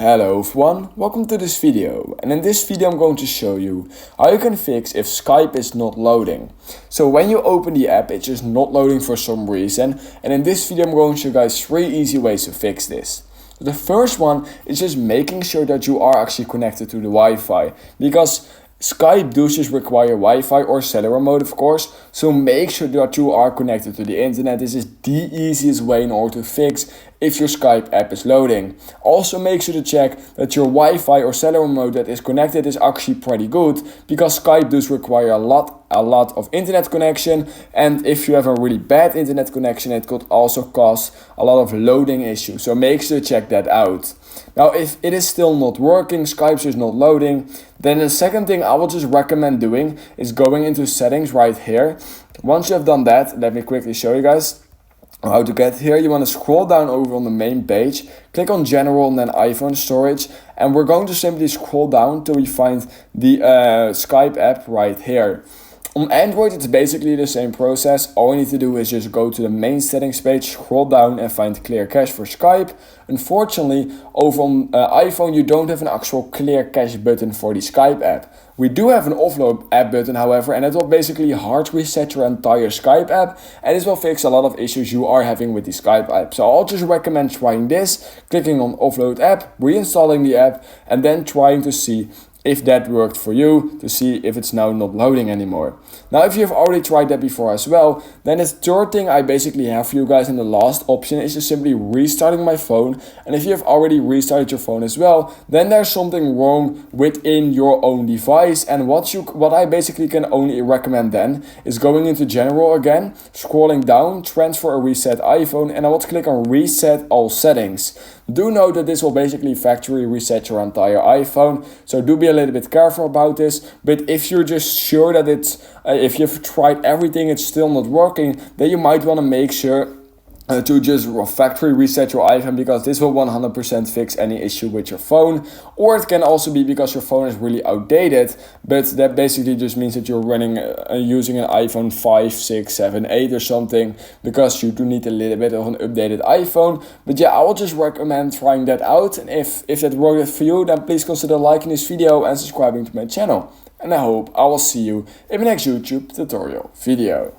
Hello everyone, welcome to this video, and in this video I'm going to show you how you can fix if Skype is not loading. So when you open the app, it's just not loading for some reason, and in this video I'm going to show you guys 3 easy ways to fix this. So the first one is just making sure that you are actually connected to the Wi-Fi, because Skype does just require Wi-Fi or cellular mode, of course, so make sure that you are connected to the internet. This is the easiest way in order to fix if your Skype app is loading. Also make sure to check that your Wi-Fi or cellular mode that is connected is actually pretty good, because Skype does require a lot of internet connection, and if you have a really bad internet connection it could also cause a lot of loading issues, so make sure to check that out. Now if it is still not working, Skype is not loading, then the second thing I will just recommend doing is going into settings right here. Once you have done that, let me quickly show you guys how to get here. You want to scroll down over on the main page, click on general and then iPhone storage, and we're going to simply scroll down till we find the Skype app right here. On Android it's basically the same process. All you need to do is just go to the main settings page, scroll down and find clear cache for Skype. Unfortunately over on iPhone you don't have an actual clear cache button for the Skype app. We do have an offload app button however, and it will basically hard reset your entire Skype app, and this will fix a lot of issues you are having with the Skype app. So I'll just recommend trying this, clicking on offload app, reinstalling the app, and then trying to see if that worked for you, to see if it's now not loading anymore. Now if you have already tried that before as well, then the third thing I basically have for you guys in the last option is just simply restarting my phone. And if you have already restarted your phone as well, then there's something wrong within your own device, and what I basically can only recommend then is going into general again, scrolling down, transfer or reset iPhone, and I want to click on reset all settings. Do note that this will basically factory reset your entire iPhone, so do be a little bit careful about this. But if you're just sure that if you've tried everything it's still not working, then you might want to make sure to just factory reset your iPhone, because this will 100% fix any issue with your phone. Or it can also be because your phone is really outdated, but that basically just means that you're running using an iPhone 5, 6, 7, 8 or something, because you do need a little bit of an updated iPhone. But yeah, I will just recommend trying that out, and if that worked for you, then please consider liking this video and subscribing to my channel. And I hope I will see you in my next YouTube tutorial video.